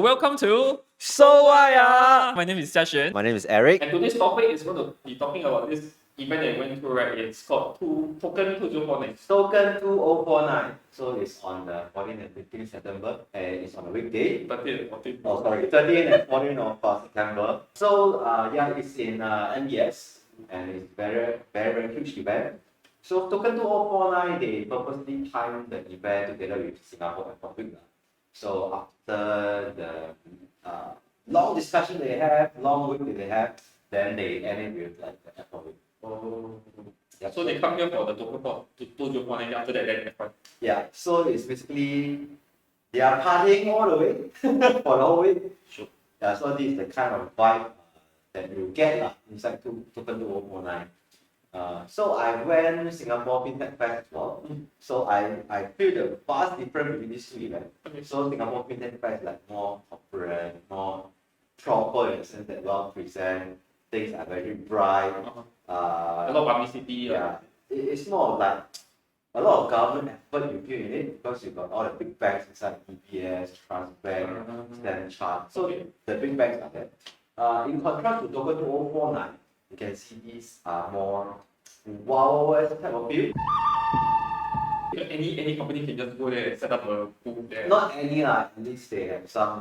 Welcome to SWA. My name is Xiaxuan. My name is Eric. And today's topic is going to be talking about this event that we went through, right? It's called Token 2049. Token 2049. So it's on the 14th and 15th September, and it's on a weekday. 13th and 14th. Oh, sorry, 13th and 14th of September. So yeah, it's in MBS, and it's very huge event. So Token 2049, they purposely timed the event together with Singapore Airport Week. So after the long discussion they have, long week they have, then they end it with like the Airport Week. Oh. Yep. So they come here for the Token 2049, after that then F1. Yeah, so it's basically they are partying all the way for the whole week. Sure. Yeah, so this is the kind of vibe that you get inside Token 2049. So I went Singapore Fintech Fest as well. So I feel the vast difference between these two events. Okay. So Singapore Fintech Fest is like more corporate, more proper in the sense that well present, things are very bright. A lot of publicity. Yeah, it's more of like a lot of government effort you feel in it because you've got all the big banks inside, EPS, Trust Bank, Standard Chartered. So the big banks are there. In contrast to Token 2049, you can see these are more Wild West type of feel. Any company can just go there and set up a booth there. Not any at least they have some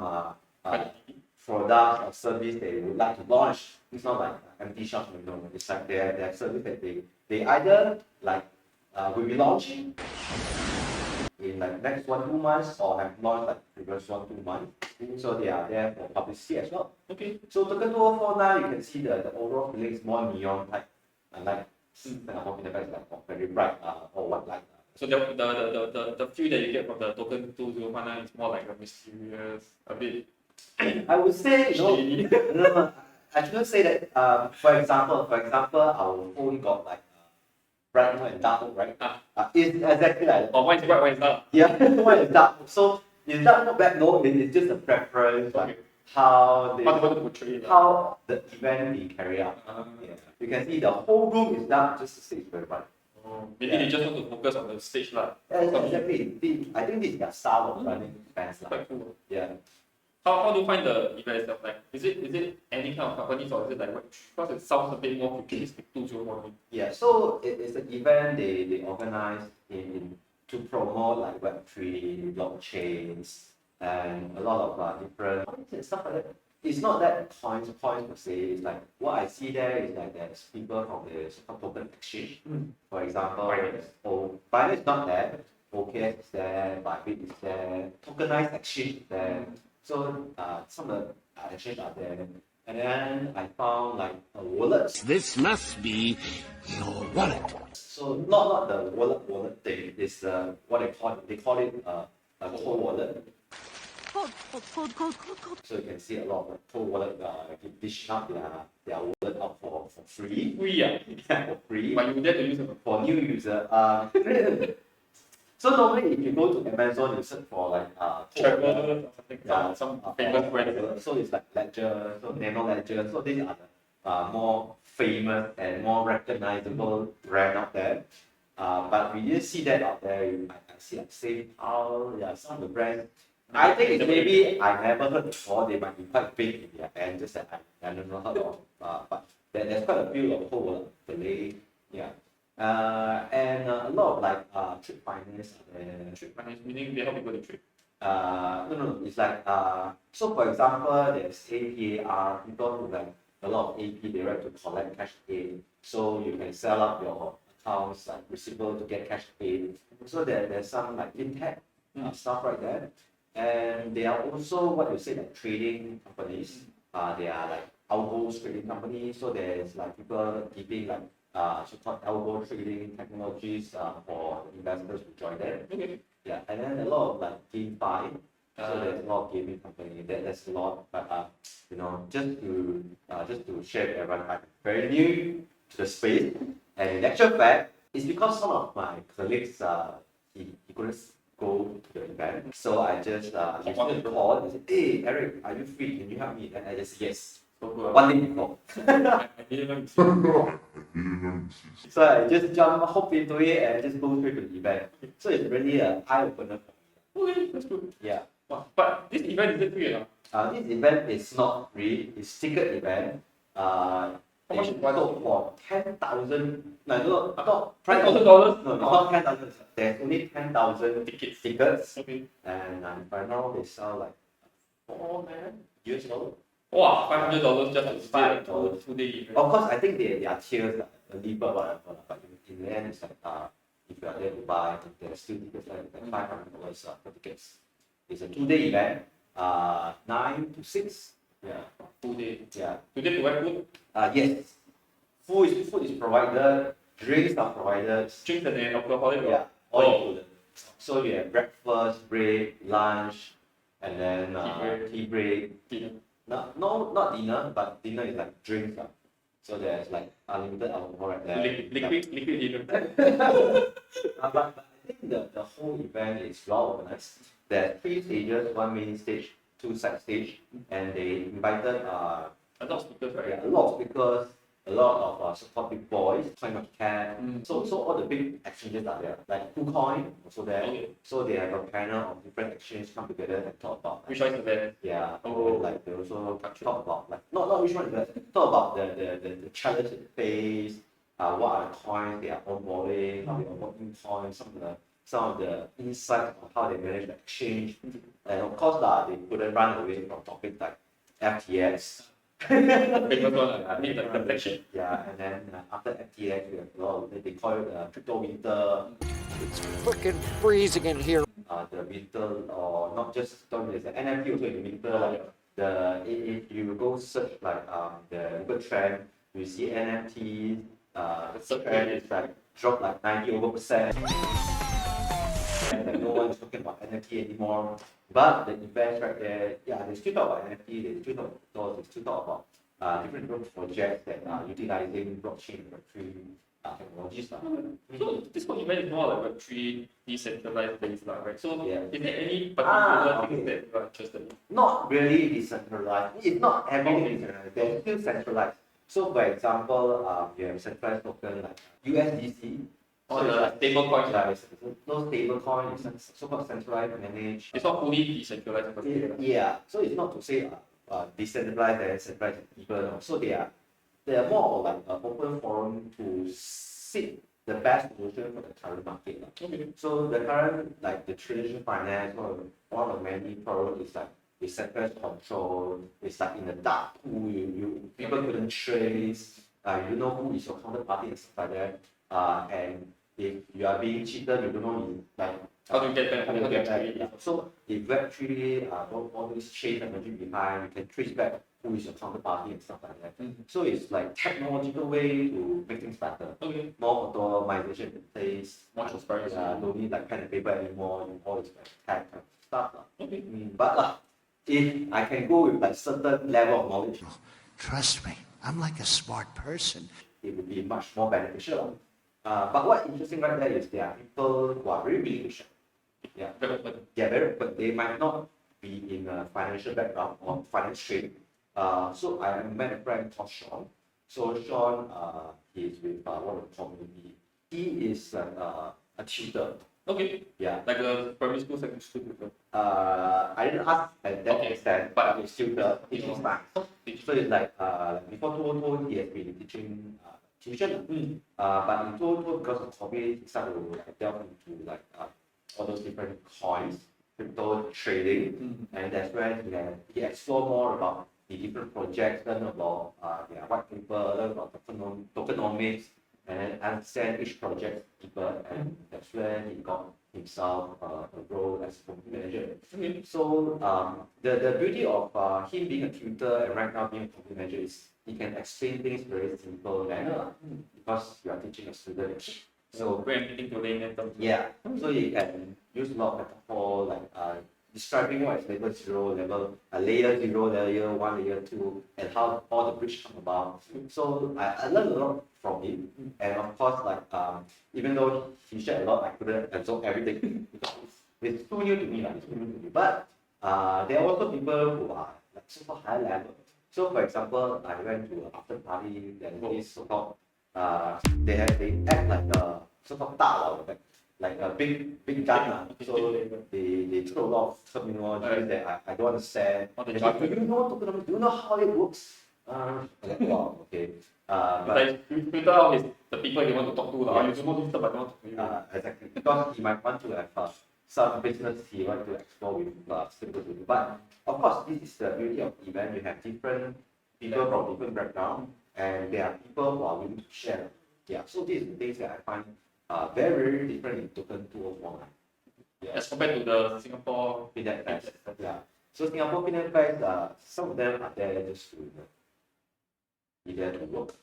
product or service they would like to launch. It's not like empty shops, you know. It's like they have service that they either like will be launching in like next 1-2 months or have launched like previous 1-2 months. So they are there for publicity as well. Okay. So Token 2049, you can see the overall feeling is more neon type. Unlike Singapore Fintech Fest, like very bright or what like. So the feel that you get from the Token 2049 is more like a mysterious, a bit. I would say, no, I shouldn't say that. For example, our phone got like bright mode and dark mode, right? It's exactly like that. Or one is bright, one is dark. Yeah, one is dark. So it's dark not bad, no. It's just a preference, Okay. like how How they want to portray it. how the event be carried out. Yeah. You can see the whole room is dark, just the stage very bright. Maybe they just want to focus on the stage lah. Yeah, exactly. I think this is their style of running events, like. Quite cool. Yeah. How do you find the event itself? Like, is it any kind of companies or is it like what? Because it sounds a bit more futuristic 2019. Yeah, so it's an event they organize in to promote like Web3, blockchains, and a lot of different stuff like that. It's not that coins per se. It's like what I see there is like there's people from the so-called token exchange. For example, Binance is not there. OKX is there, Bybit is there, tokenized exchange is there. So some of the exchanges are there. And then I found like a wallet. This must be your wallet. So not the wallet thing. It's what they call it a cold wallet. Code. So you can see a lot of cold wallet dishing up their wallet out for free. Free, yeah. Yeah, for free. But you dare to use it. For new user. So normally if you go to Amazon, you search for like Travel or something. yeah, Some famous brand. So it's like Ledger, so Nano Ledger. So these are the more famous and more recognizable brand out there. But we didn't see that out there. I see like SafePal, yeah, some of the brands. I think it's maybe I never heard before. They might be quite big in their end, just that I don't know how. But there's quite a few of whole delay, yeah. And a lot of like trade finance. Trade finance, meaning they help people to trade. No. It's like so for example, there's APAR, people who like a lot of AP they like to collect cash paid. So you can sell up your accounts like receivable to get cash paid. So there's some like fintech stuff right there. And they are also what you say like trading companies. They are like algos trading companies. So there's like people giving like so-called algo trading technologies for investors to join them. Okay. Yeah, and then a lot of like GameFi. So there's a lot of gaming company. There's a lot, but you know, just to share with everyone, I'm very new to the space, and in actual fact, it's because some of my colleagues he couldn't go to the event, so I just wanted to call and say, hey Eric, are you free? Can you help me? And I just yes. One day before. I didn't know. So I just hop into it and just go straight to the event. So it's really an eye opener for me. Okay, that's good. Yeah. Wow. But this event is it free or not? This event is not free, it's secret event. How much is It's one? sold for 10,000. No, not price. $10,000? No, not 10,000. There's only 10,000 Tickets. tickets. Okay. And by now they sell like $4 Wow, $500 just to stay like $5. 2 day event. Of course, I think they are tiers, like a leaper, whatever. But in the end, it's like if you are there to buy, there's still tickets like $500 for tickets. It's a 2 day event, 9 to 6. Yeah. 2 day. Yeah. Do they provide food? Yes. Food is provided, drinks are provided. Drinks and then alcoholic? Yeah, all Oh. included. So you have breakfast, break, lunch, and then tea break. Dinner. No, not dinner, but dinner is like drinks. So there's like unlimited alcohol right there. Liquid dinner. But I think the whole event is well organized. There are 3 stages, 1 main stage, 2 side stage, and they invited A lot of speakers, right? a lot of speakers, a lot of support big boys, trying not to care. So all the big exchanges are there. Like KuCoin also there. Okay. So they have a panel of different exchanges come together and talk about. Which one is the best? Yeah. Oh. Like they also talk about like not which one is best. Talk about the challenge they face. What are the coins they are onboarding, how they are onboarding coins, some of the insights on how they manage the exchange. And of course they couldn't run away from topics like FTX. Famous one, I mean like the flagship. Yeah, and then after FTX, we have a lot of, they call it crypto winter. It's freaking freezing in here. The winter, or not just there's the NFT also in the winter. Like if you go search like the Google trend, you see NFT. The trend is like dropped like 90%. And like no one is talking about NFT anymore. But the events right there, yeah, they still talk about NFT, they still talk about they still talk about different projects that are utilizing blockchain Web3 technologies. So this whole event is more like Web3 decentralized based, right? So Yeah. is there any particular things okay. that you are interested in? Not really decentralized. It's not heavily decentralized. They're still centralized. So, for example, you have centralized token like USDC. Or the stable coins, right? No stable coin is so-called centralized managed. It's not fully decentralized. Yeah. So it's not to say decentralized and centralized people. No. So they are more like an open forum to seek the best solution for the current market. Okay. So the current like the traditional finance, one of the many problems is like the centralized control. It's like in the dark pool. You people couldn't trace. You know who is your counterparty and stuff like that. And if you are being cheated, you don't know like How do you get back? how to get back. Yeah. So if Web3 all these chain technology behind, you can trace back who is your counterparty and stuff like that. So it's like technological way to make things better. Okay. More automation in place. More transparency. No need like pen and paper anymore. You all this tech kind of stuff. Okay. But if I can go with like certain level of knowledge, Trust me, I'm like a smart person. it would be much more beneficial. But what's interesting right there is there are people who are very willing to share. Yeah, Very open. they're very open. They might not be in a financial background or finance training. So I met a friend called Sean. So Sean, he's with one of the community. He is like a tutor. Okay. Yeah. Like a primary school, secondary school tutor. I didn't ask at that Okay. extent, but he's tutor. He teaches math. Teach. So it's like before 2020, he has been teaching tuition. But in 2020, because of COVID, he started to like, delve into like all those different coins, crypto trading, and that's when he explored more about the different projects, learn about their white paper, learn about tokenomics, and then understand each project deeper, and that's when he got himself a role as a community manager. Okay. So the beauty of him being a tutor and right now being a community manager is he can explain things very simple manner because you are teaching a student. So bring anything to layman terms. Yeah, so you can use a lot of metaphor like describing what is level 0, layer 0, layer 1, layer 2, and how all the bridge come about. So I learned a lot from him, and of course, like even though he shared a lot, I couldn't absorb everything because it's too new to me, it's too new to me. But there are also people who are like super high level. So for example, I went to an after party, then this so-called they act like a so-called 大佬, like a big gun. So they throw a lot of terminology that I don't understand. Or the Do jargon. you know tokenomics? Do you know how it works? Like, wow, okay. But Like you filter out the people you want to talk to. Yeah. You know this stuff, but I don't want to talk to you. exactly, because he might want to have some business he want to explore with people to do. But of course, this is the beauty of the event. You have different people from different background, and there are people who are willing to share. Yeah, so these are the things that I find very different in Token 201. Yeah. As compared to the Singapore Fintech Fest. Yeah. So Singapore Fintech Fest, some of them are there just to be there to work.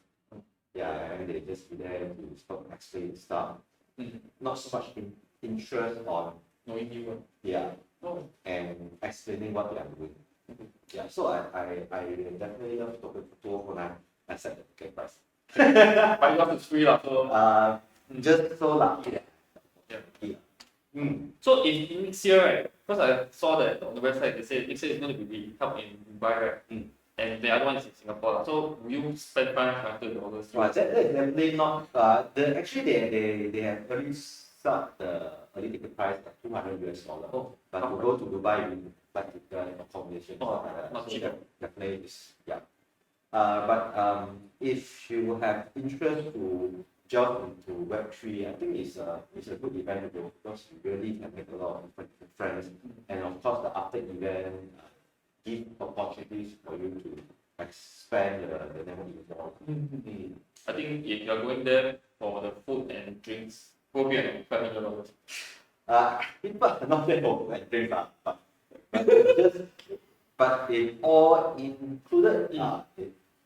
Yeah, and they just be there to explain stuff. Not so much interest on knowing you. yeah Oh. and explaining what they are doing. Yeah, so I definitely love Token 201 except the ticket price. But yours is free lah. So Just so lucky that. yeah. So in next year, right? Because I saw that on the website they say next year is going to be held in Dubai, right? And the other one is in Singapore. lah. So will you spend $500? Well, that is definitely not. Actually they have already start the early ticket price at $200. Oh, But to go to Dubai, you flight ticket, accommodation, Oh, stuff like that. not So cheap. definitely is yeah. But if you have interest to jump into Web3, I think it's a good event to go because you really can make a lot of different friends, and of course the after event give opportunities for you to expand the network even more. I think if you're going there for the food and drinks, go be at $500. People are not there for like drinks, but it all included.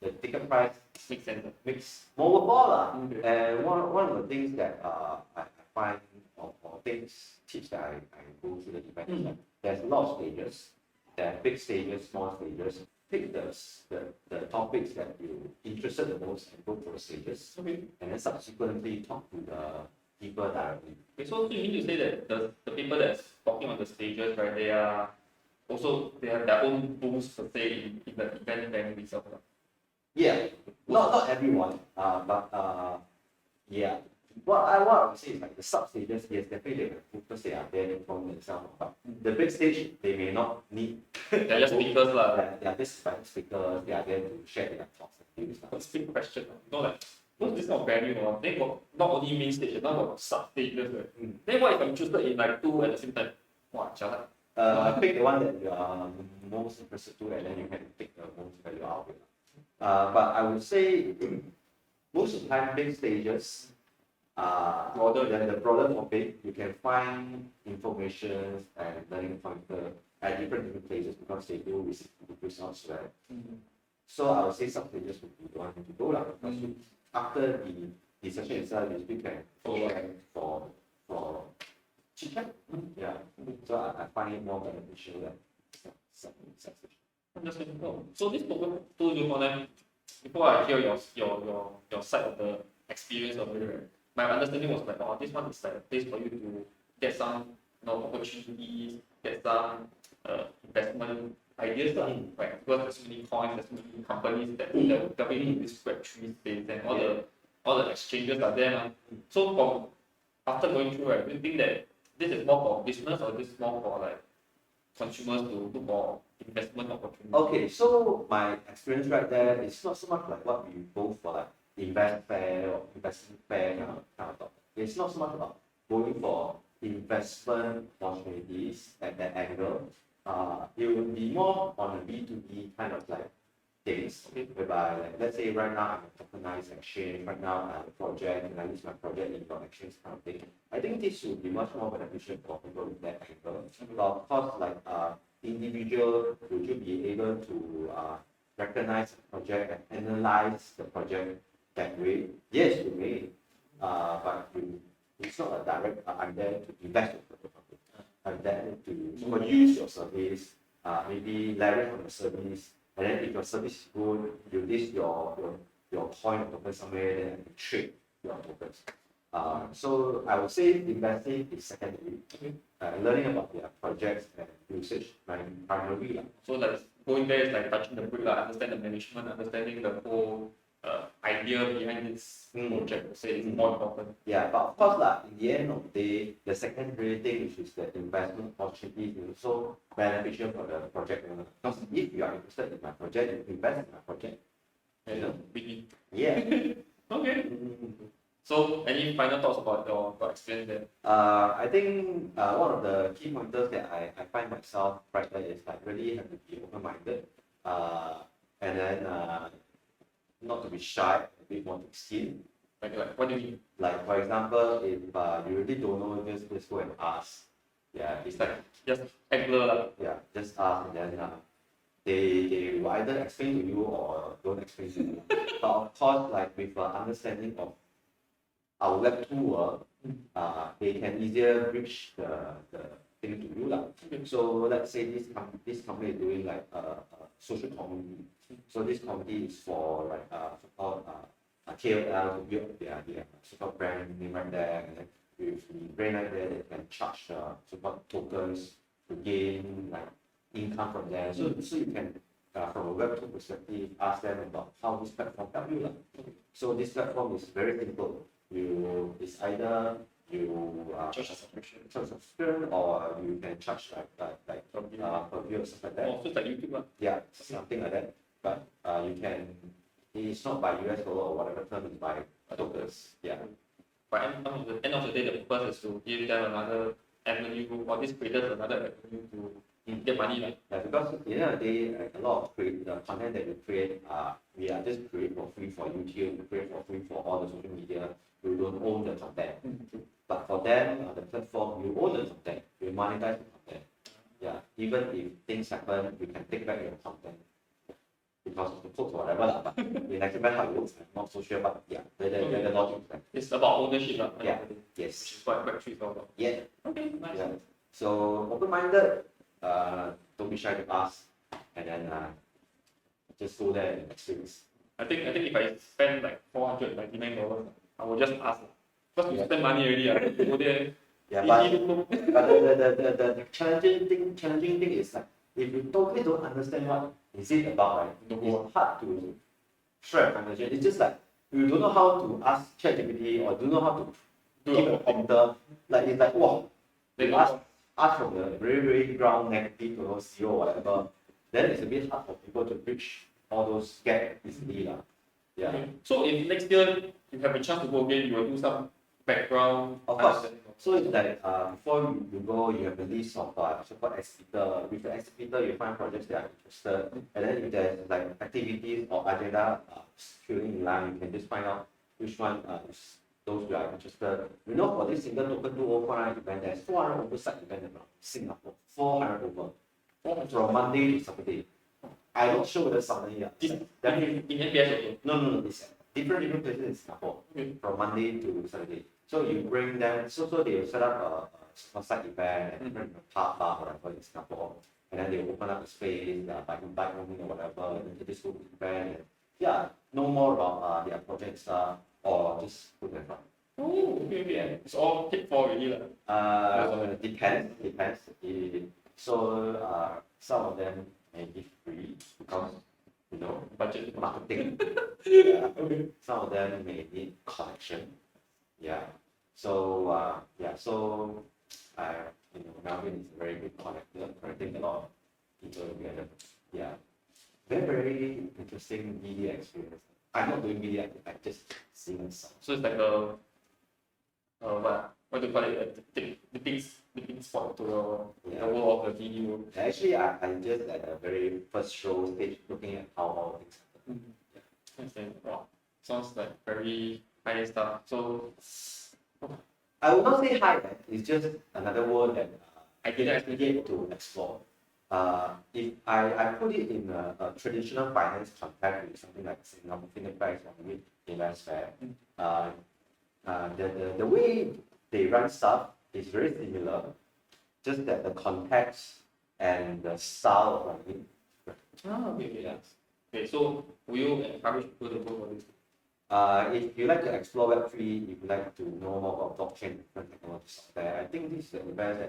The ticket price Makes sense. makes more worthwhile. Okay. And one of the things that I find or tips that I go through the event is that there's a lot of stages. There are big stages, small stages. Pick the topics that you're interested the most and go for the stages. Okay. And then subsequently talk to the people directly. Okay, so you mean to say that the people that's talking on the stages, right, they have their own booths per se in the event venue itself. Yeah, not everyone, but yeah. What I would say is like the sub stages, yes, definitely they have focus, they are there to inform themselves. But the big stage, they may not need. They're just speakers lah. They are just speakers. They are there to share their thoughts and views. What's the big question? Like what's this kind of venue? They got not only main stage, now got sub stages. Right? Then what if I'm interested in like two at the same time? Wow, jialat. Pick the one that you are most interested to, and then you can pick the most value out of it. But I would say most of the time, big stages, broader than the broader topic, you can find information and learning pointer at different places because they do receive degrees elsewhere. So I would say some stages would be the one to go lah. Because after the session itself, you still can for chit chat. Yeah. So I find it more beneficial than some session. So this program told you before I hear your side of the experience of it, right? My understanding was like, oh, this one is like a place for you to get some opportunities, get some investment ideas, right? Because there's so many coins, there's so many companies that will delve into this Web3 space, and all the exchanges are there. So after going through, right, do you think that this is more for business or this is more for like consumers to look for investment opportunities? Okay, so my experience right there is not so much like what we go for like invest fair or investment fair kind of thing. It's not so much about going for investment opportunities at that angle. It will be more on a B2B kind of like things, whereby like, let's say right now I'm a tokenized exchange, right now I have a project and I use my project in your exchange kind of thing. I think this would be much more beneficial for people with that angle. But of course, like individual, would you be able to recognize the project and analyze the project that way? Yes, you may, but it's not a direct, I'm there to invest in the company. I'm there to use your service, maybe leverage on the service, and then if your service is good, you list your coin or token somewhere, then you trade your tokens. So I would say investing is secondary. Learning about their projects and usage primary. So like going there is like touching the brick, understand the management, understanding the whole idea behind this Mm. project. Say it's more important. Yeah, but of course, like, in the end of the day, the secondary thing, which is the investment opportunity, is also beneficial for the project owner. Because if you are interested in my project, you invest in my project. You know? Win-win. Yeah. Okay. Mm. So, any final thoughts about your experience there? I think one of the key pointers that I find myself right there is like really have to be open-minded, and then not to be shy, a bit more thick skin. Like, what do you mean? Like for example, if you really don't know, just go and ask. Yeah, it's It's like just act blur lah. yeah, just ask and then they will either explain to you or don't explain to you. But of course, like with understanding of our web tool, they can easier reach the thing to you lah. So let's say this company is doing like a social community. So this community is for like so-called KOL to build their so-called brand name right there, and then with the brand right there, they can charge so-called tokens to gain like income from there. So you can from a web tool perspective ask them about how this platform help you lah. So this platform is very simple. It's either you Charge a subscription. charge subscription or you can charge like per view or stuff like that. Oh, so it's like YouTube lah. Yeah, something like that. But you can, it's not by US dollar or whatever term, it's by tokens. Yeah. But end of the day, the purpose is to give them another avenue, or this creators another avenue to get money lah. Yeah, because at the end of the day, like, a lot of the content that we create, we are just create for free for YouTube, we create for free for all the social media. We don't own the content. But for them, the platform, you own the content, you monetize the content. Yeah, even if things happen, we can take back your content because of the post or whatever lah. But in actually how it works, I'm not so sure. But yeah, the logic is like, It's about ownership lah. Yeah. Which yes, is what Web3 is all about. yeah, Okay, nice. yeah. So open-minded, don't be shy to ask, and then just go there and experience. I think if I spend like $499, I will just ask. Because you spend money already, you go there. Yeah, easy but look. the challenging thing is like, if you totally don't understand what is it about, right? Don't go. It's hard to share a conversation. It's just like you don't know how to ask ChatGPT or don't know how to give a prompter. Like it's like wow, They you don't ask from the very ground negative to zero or whatever. Then it's a bit hard for people to reach all those gaps easily lah. Yeah. Okay. So if next year you have a chance to go again, you will do some background. Of course. understanding of- So it's like before you go, you have a list of so-called exhibitor. With the exhibitor, you find projects that are interested, and then if there's like activities or agenda filling in line, you can just find out which one is those you are interested. You know, for this single token 205 event, there's 400 over site event around Singapore. 400 over from Monday to Saturday. I'm not sure whether Saturday. Definitely. In NBS also. No. It's different places in Singapore Okay. from Monday to Saturday. So you bring them. So they will set up a site event and bring a bar whatever in Singapore, and then they will open up a space, bike only or whatever, and then just go to the event. And, yeah, know more about their projects or just put them up. Oh, okay. It's all paid for already lah. Depends. So some of them may give free because Budget. marketing. Yeah. Okay. Some of them may need connection. Yeah. So so Melvin is a very good connector, connecting a lot of people together. Yeah. Very interesting media experience. I'm not doing media, I just sing songs. So it's like what do you call it? The big spot to the world of the TV world. Actually, I just at the very first show stage looking at how all things happen. Understand. Wow. Sounds like very high stuff. So I would not say high, it's just another world that I didn't get to explore. If I put it in a traditional finance context with something like Singapore FinTech or maybe Invest Fair, the way they run stuff is very similar, just that the context and the style of running. okay. Yes. Okay, so will you encourage people to go for this? If you like to explore Web3, if you like to know more about blockchain, different technologies out there, I think this is the best.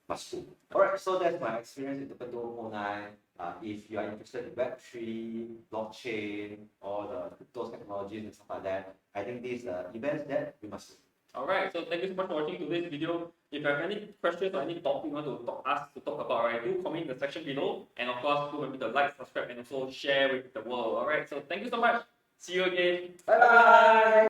must do. Alright, so that's my experience in 2009. If you are interested in Web3, blockchain, or the crypto technologies and stuff like that, I think these are events that we must do. Alright, so thank you so much for watching today's video. If you have any questions or any topic you want to talk about, right, do comment in the section below. And of course, do remember to like, subscribe, and also share with the world. Alright, so thank you so much. See you again. Bye bye!